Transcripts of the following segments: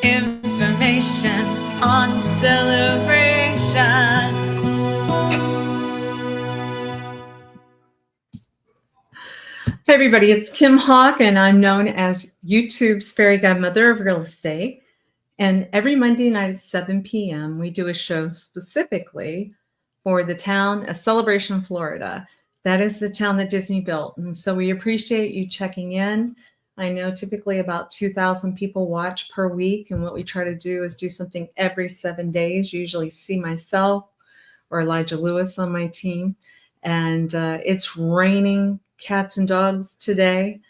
Information on celebration. Hey everybody, it's Kim Hawk, and I'm known as YouTube's Fairy Godmother of Real Estate. And every Monday night at 7 p.m., we do a show specifically for the town of Celebration, Florida. That is the town that Disney built. And so we appreciate you checking in. I know typically about 2,000 people watch per week. And what we try to do is do something every 7 days, usually see myself or Elijah Lewis on my team. And it's raining cats and dogs today.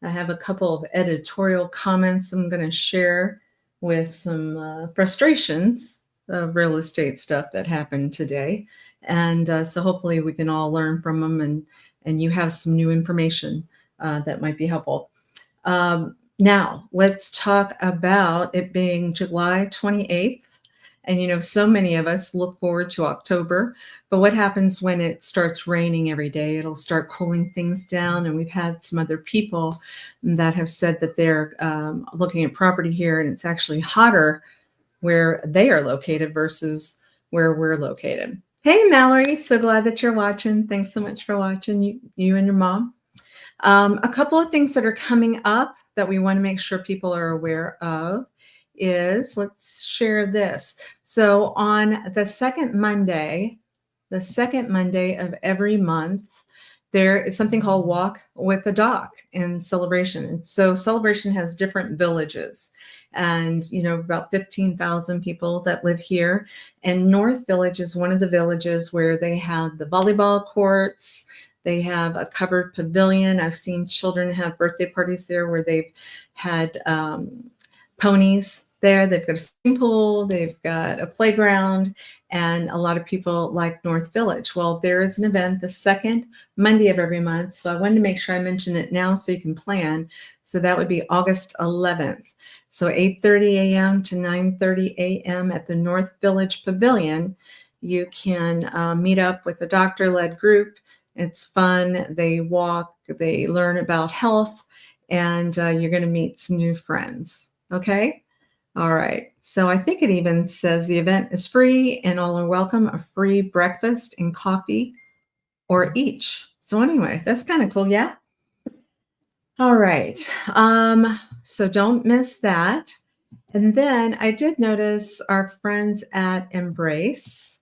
I have a couple of editorial comments I'm going to share with some frustrations of real estate stuff that happened today. And so hopefully we can all learn from them, and you have some new information that might be helpful. Now, let's talk about it being July 28th. And, so many of us look forward to October, but what happens when it starts raining every day? It'll start cooling things down. And we've had some other people that have said that they're looking at property here, and it's actually hotter where they are located versus where we're located. Hey, Mallory, so glad that you're watching. Thanks so much for watching, you and your mom. A couple of things that are coming up that we want to make sure people are aware of is, let's share this. So on the second Monday of every month, there is something called Walk with the Doc in Celebration. And so Celebration has different villages, and about 15,000 people that live here. And North Village is one of the villages where they have the volleyball courts. They have a covered pavilion. I've seen children have birthday parties there where they've had ponies there. They've got a swimming pool, they've got a playground, and a lot of people like North Village. Well, there is an event the second Monday of every month, so I wanted to make sure I mention it now so you can plan. So that would be August 11th. So 8:30 a.m. to 9:30 a.m. at the North Village Pavilion. You can meet up with a doctor-led group. It's fun. They walk, they learn about health, and you're going to meet some new friends. Okay? All right. So I think it even says the event is free and all are welcome, a free breakfast and coffee or each. So anyway, that's kind of cool. Yeah. All right. So don't miss that. And then I did notice our friends at Embrace.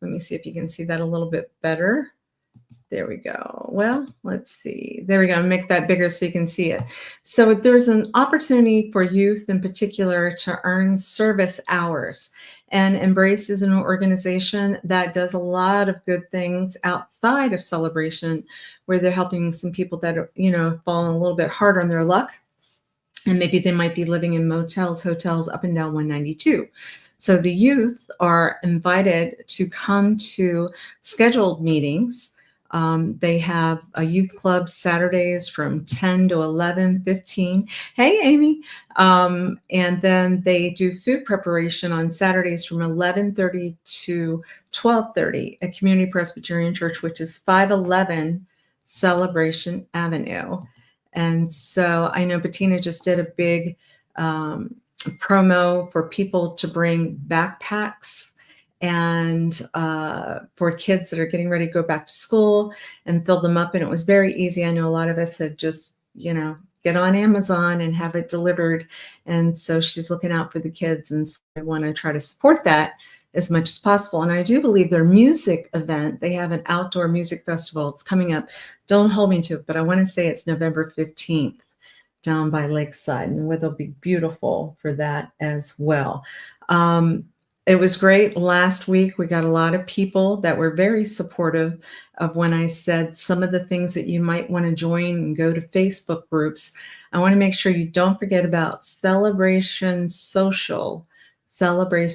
Let me see if you can see that a little bit better. There we go. Well, let's see. There we go. Make that bigger so you can see it. So there's an opportunity for youth in particular to earn service hours. And Embrace is an organization that does a lot of good things outside of Celebration, where they're helping some people that are, falling a little bit hard on their luck. And maybe they might be living in motels, hotels up and down 192. So the youth are invited to come to scheduled meetings. They have a youth club Saturdays from 10 to 11:15. Hey, Amy. And then they do food preparation on Saturdays from 11:30 to 12:30 at Community Presbyterian Church, which is 511 Celebration Avenue. And so I know Bettina just did a big promo for people to bring backpacks and for kids that are getting ready to go back to school and fill them up. And it was very easy. I know a lot of us had just, get on Amazon and have it delivered. And so she's looking out for the kids. And so I want to try to support that as much as possible. And I do believe their music event, they have an outdoor music festival. It's coming up. Don't hold me to it, but I want to say it's November 15th down by Lakeside. And the weather will be beautiful for that as well. It was great. Last week, we got a lot of people that were very supportive of when I said some of the things that you might want to join and go to Facebook groups. I want to make sure you don't forget about Celebration Social, SOCIAL.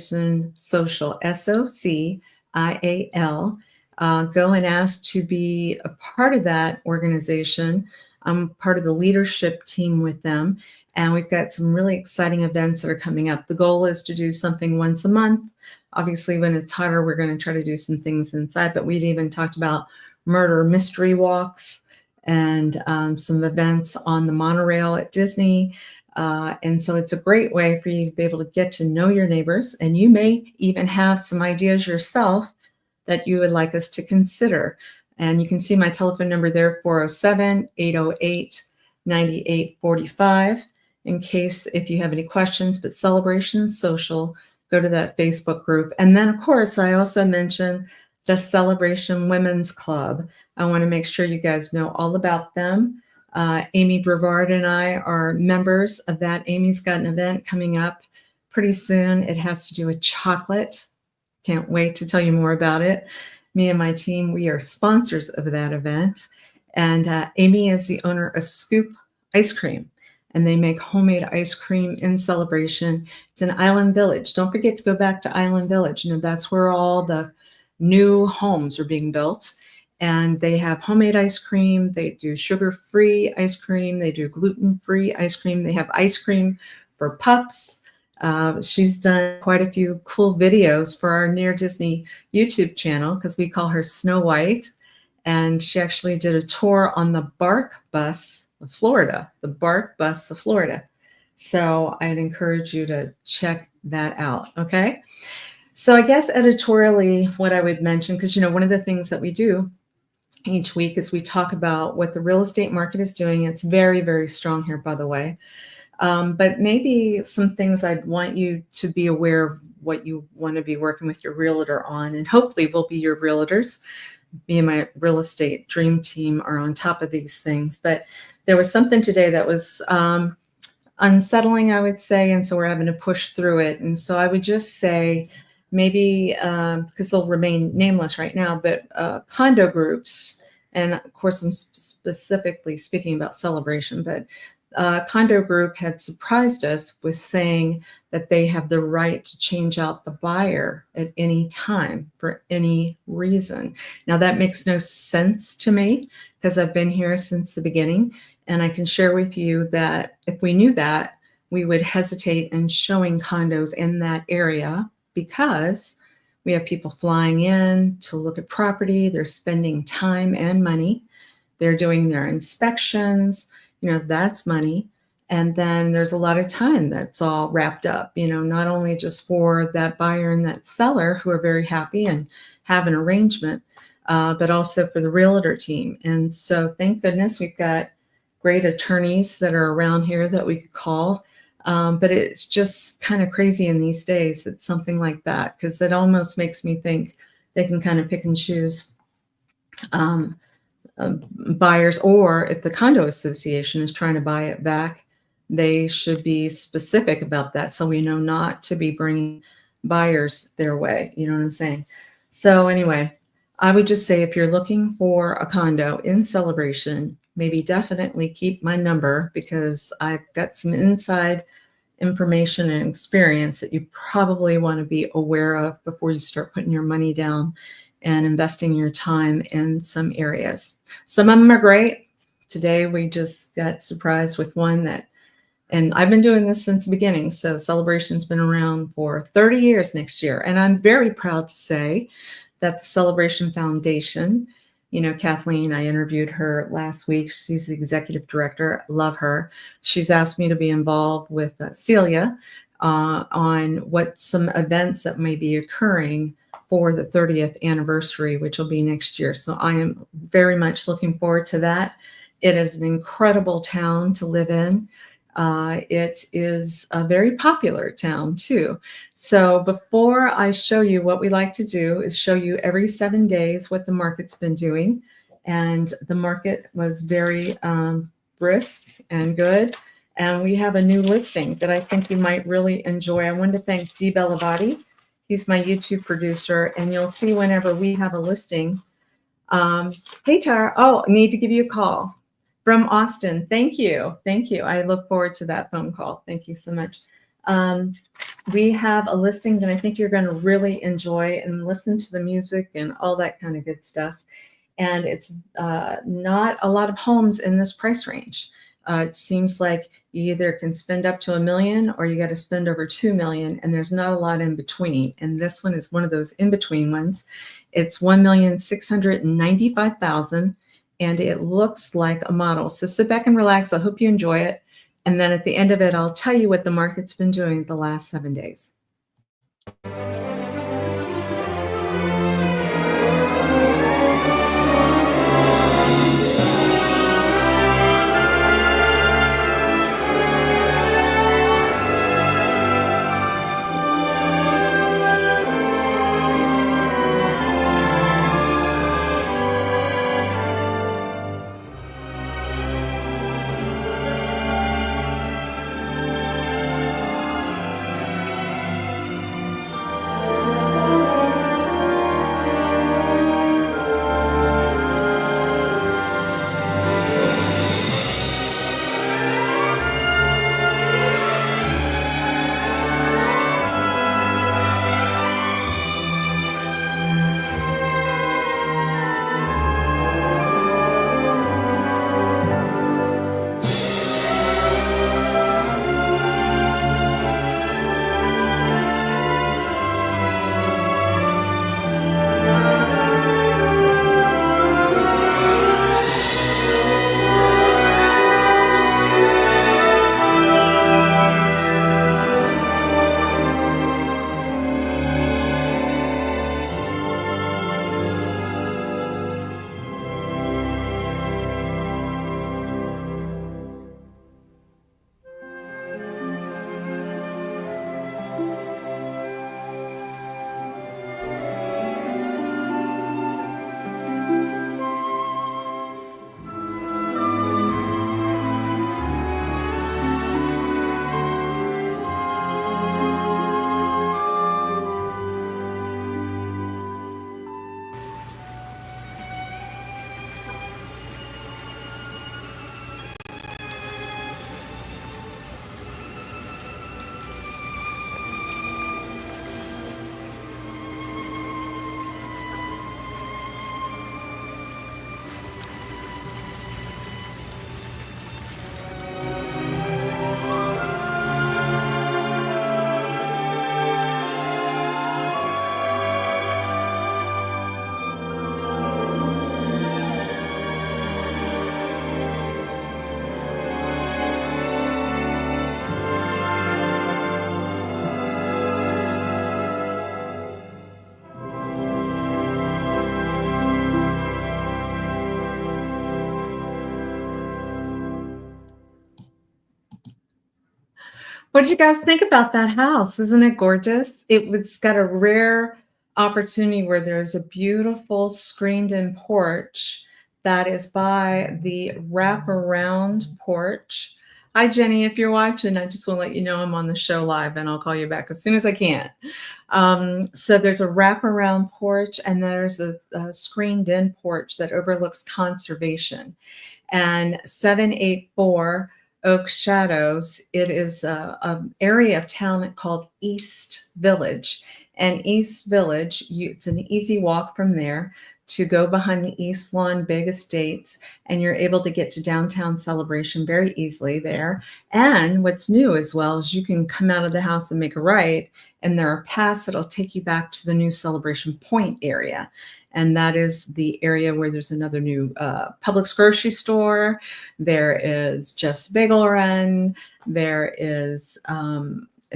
Go and ask to be a part of that organization. I'm part of the leadership team with them. And we've got some really exciting events that are coming up. The goal is to do something once a month. Obviously, when it's hotter, we're going to try to do some things inside. But we'd even talked about murder mystery walks and some events on the monorail at Disney. And so it's a great way for you to be able to get to know your neighbors. And you may even have some ideas yourself that you would like us to consider. And you can see my telephone number there, 407-808-9845, in case if you have any questions. But Celebration Social, go to that Facebook group. And then, of course, I also mentioned the Celebration Women's Club. I want to make sure you guys know all about them. Amy Brevard and I are members of that. Amy's got an event coming up pretty soon. It has to do with chocolate. Can't wait to tell you more about it. Me and my team, we are sponsors of that event. And Amy is the owner of Scoop Ice Cream, and they make homemade ice cream in Celebration. It's in Island Village. Don't forget to go back to Island Village. You know, that's where all the new homes are being built. And they have homemade ice cream. They do sugar-free ice cream. They do gluten-free ice cream. They have ice cream for pups. She's done quite a few cool videos for our Near Disney YouTube channel because we call her Snow White. And she actually did a tour on the BARK bus of Florida, the BARK bus of Florida. So I'd encourage you to check that out, okay? So I guess editorially, what I would mention, because, you know, one of the things that we do each week is we talk about what the real estate market is doing. It's very, very strong here, by the way. But maybe some things I'd want you to be aware of what you want to be working with your realtor on, and hopefully we'll be your realtors. Me and my real estate dream team are on top of these things. But there was something today that was unsettling, I would say, and so we're having to push through it. And so I would just say maybe, because they'll remain nameless right now, but condo groups, and of course I'm specifically speaking about Celebration, but condo group had surprised us with saying that they have the right to change out the buyer at any time for any reason. Now that makes no sense to me because I've been here since the beginning, and I can share with you that if we knew that, we would hesitate in showing condos in that area because we have people flying in to look at property. They're spending time and money. They're doing their inspections. You know, that's money. And then there's a lot of time that's all wrapped up, you know, not only just for that buyer and that seller who are very happy and have an arrangement, but also for the realtor team. And so thank goodness we've got great attorneys that are around here that we could call. But it's just kind of crazy in these days. It's something like that because it almost makes me think they can kind of pick and choose buyers, or if the condo association is trying to buy it back, they should be specific about that so we know not to be bringing buyers their way. You know what I'm saying? So anyway, I would just say if you're looking for a condo in Celebration, maybe definitely keep my number because I've got some inside information and experience that you probably want to be aware of before you start putting your money down and investing your time in some areas. Some of them are great. Today we just got surprised with one that, and I've been doing this since the beginning. So Celebration's been around for 30 years next year. And I'm very proud to say that the Celebration Foundation, you know, Kathleen, I interviewed her last week. She's the executive director. Love her. She's asked me to be involved with Celia on what some events that may be occurring for the 30th anniversary, which will be next year. So I am very much looking forward to that. It is an incredible town to live in. It is a very popular town too. So before I show you, what we like to do is show you every 7 days what the market's been doing. And the market was very brisk and good. And we have a new listing that I think you might really enjoy. I wanted to thank Dee Bellavati. He's my YouTube producer, and you'll see whenever we have a listing. Hey, Tara. Oh, I need to give you a call from Austin. Thank you. Thank you. I look forward to that phone call. Thank you so much. We have a listing that I think you're going to really enjoy and listen to the music and all that kind of good stuff. And it's not a lot of homes in this price range. It seems like you either can spend up to $1 million or you got to spend over $2 million, and there's not a lot in between. And this one is one of those in-between ones. It's $1,695,000, and it looks like a model. So sit back and relax. I hope you enjoy it. And then at the end of it, I'll tell you what the market's been doing the last 7 days. What did you guys think about that house? Isn't it gorgeous? It's got a rare opportunity where there's a beautiful screened-in porch that is by the wraparound porch. Hi, Jenny, if you're watching, I just want to let you know I'm on the show live, and I'll call you back as soon as I can. So there's a wraparound porch, and there's a screened-in porch that overlooks conservation. And 784 Oak Shadows, it is an area of town called East Village. And East Village, it's an easy walk from there to go behind the East Lawn Big Estates, and you're able to get to downtown Celebration very easily there. And what's new as well is you can come out of the house and make a right, and there are paths that'll take you back to the new Celebration Point area. And that is the area where there's another new Publix grocery store. There is Jeff's Bagel Run. There is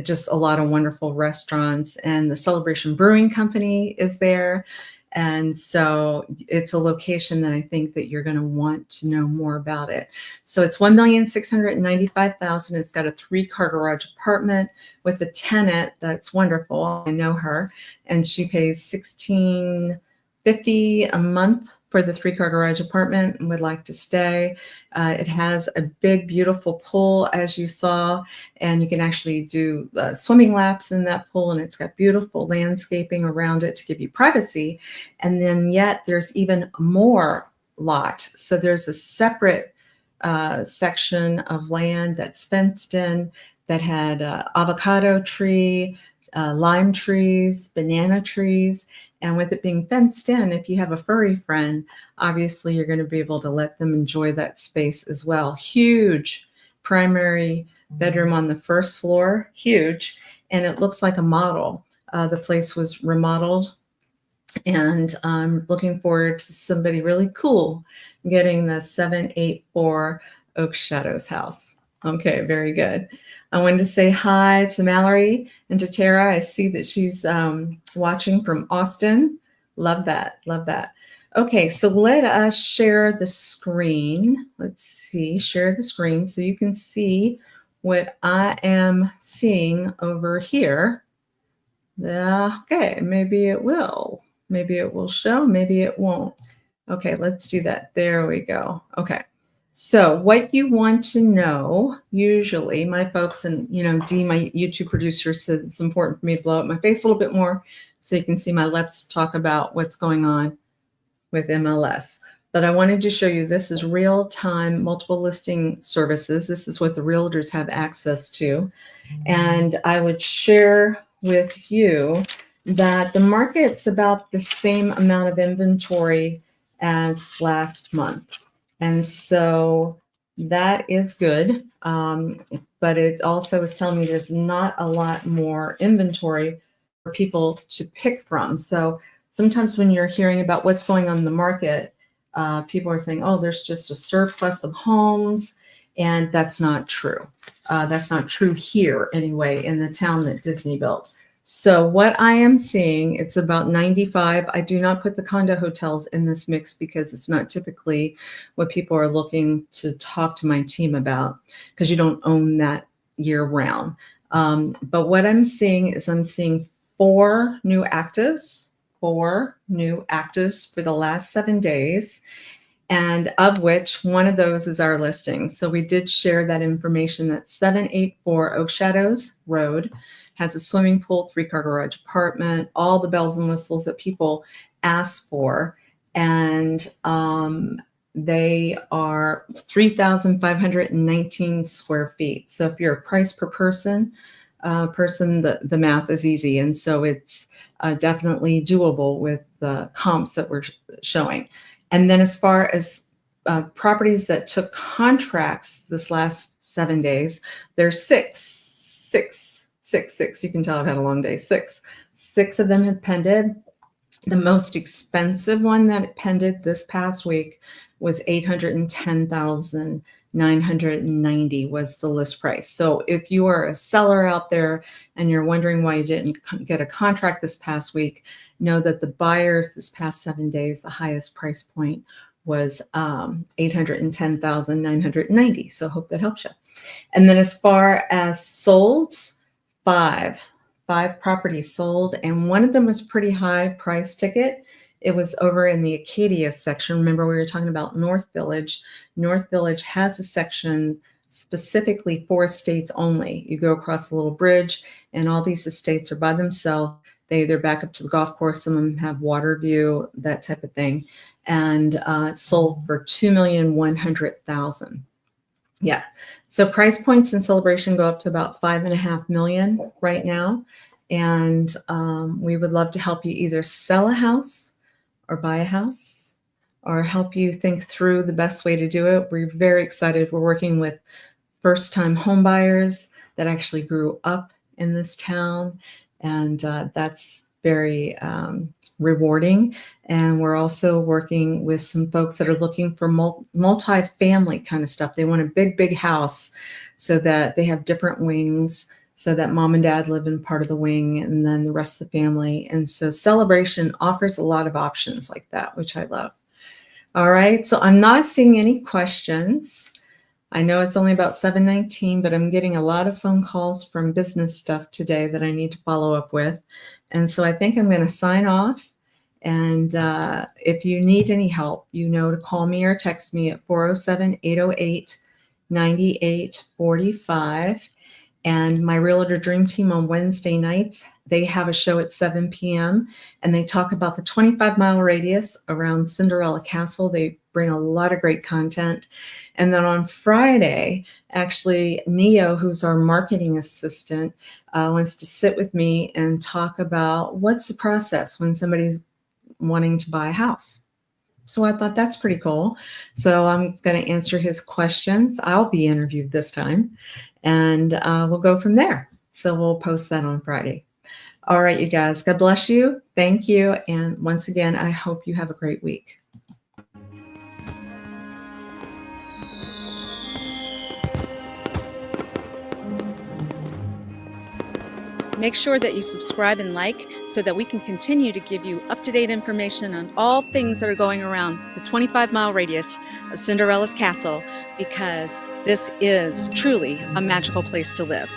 just a lot of wonderful restaurants. And the Celebration Brewing Company is there. And so it's a location that I think that you're going to want to know more about it. So it's $1,695,000. It's got a 3-car garage apartment with a tenant that's wonderful. I know her, and she pays $1,650 a month for the 3-car garage apartment and would like to stay. It has a big, beautiful pool, as you saw, and you can actually do swimming laps in that pool, and it's got beautiful landscaping around it to give you privacy. And then yet there's even more lot. So there's a separate section of land that's fenced in that had avocado tree, lime trees, banana trees. And with it being fenced in, if you have a furry friend, obviously you're going to be able to let them enjoy that space as well. Huge primary bedroom on the first floor, huge. And it looks like a model. The place was remodeled, and I'm looking forward to somebody really cool getting the 784 Oak Shadows house. Okay, very good. I wanted to say hi to Mallory and to Tara. I see that she's watching from Austin. Love that. Love that. Okay, so let us share the screen. Let's see, share the screen so you can see what I am seeing over here. Okay, maybe it will. Maybe it will show, maybe it won't. Okay, let's do that. There we go. Okay. So what you want to know, usually my folks and, Dee, my YouTube producer, says it's important for me to blow up my face a little bit more so you can see my let's talk about what's going on with MLS. But I wanted to show you this is real-time multiple listing services. This is what the realtors have access to. And I would share with you that the market's about the same amount of inventory as last month. And so that is good. But it also is telling me there's not a lot more inventory for people to pick from. So sometimes when you're hearing about what's going on in the market, people are saying, oh, there's just a surplus of homes. And that's not true. That's not true here anyway, in the town that Disney built. So what I am seeing, it's about 95. I do not put the condo hotels in this mix because it's not typically what people are looking to talk to my team about because you don't own that year round. But what I'm seeing is I'm seeing four new actives for the last 7 days, and of which one of those is our listing. So we did share that information. That 784 Oak Shadows Road has a swimming pool, 3-car garage apartment, all the bells and whistles that people ask for. And they are 3,519 square feet. So if you're a price per person, the math is easy. And so it's definitely doable with the comps that we're showing. And then as far as properties that took contracts this last 7 days, there's six. You can tell I've had a long day. Six of them have pended. The most expensive one that pended this past week was $810,990 was the list price. So if you are a seller out there and you're wondering why you didn't get a contract this past week, know that the buyers this past 7 days, the highest price point was $810,990. So hope that helps you. And then as far as solds, five properties sold, and one of them was pretty high price ticket. It was over in the Acadia section. Remember, we were talking about North Village. North Village has a section specifically for estates only. You go across the little bridge, and all these estates are by themselves. They're back up to the golf course. Some of them have water view, that type of thing. And it sold for $2,100,000. Yeah. So price points in Celebration go up to about $5.5 million right now. And we would love to help you either sell a house or buy a house or help you think through the best way to do it. We're very excited. We're working with first-time home buyers that actually grew up in this town. And that's very rewarding. And we're also working with some folks that are looking for multi-family kind of stuff. They want a big house so that they have different wings so that mom and dad live in part of the wing and then the rest of the family. And so Celebration offers a lot of options like that, which I love. All right, so I'm not seeing any questions. I know it's only about 7:19, but I'm getting a lot of phone calls from business stuff today that I need to follow up with. And so I think I'm going to sign off. And if you need any help, to call me or text me at 407-808-9845. And my Realtor Dream Team on Wednesday nights, they have a show at 7 p.m. and they talk about the 25-mile radius around Cinderella Castle. They bring a lot of great content. And then on Friday, actually, Neo, who's our marketing assistant, wants to sit with me and talk about what's the process when somebody's wanting to buy a house. So I thought that's pretty cool. So I'm going to answer his questions. I'll be interviewed this time, and we'll go from there. So we'll post that on Friday. All right, you guys, God bless you. Thank you. And once again, I hope you have a great week. Make sure that you subscribe and like so that we can continue to give you up-to-date information on all things that are going around the 25-mile radius of Cinderella's castle, because this is truly a magical place to live.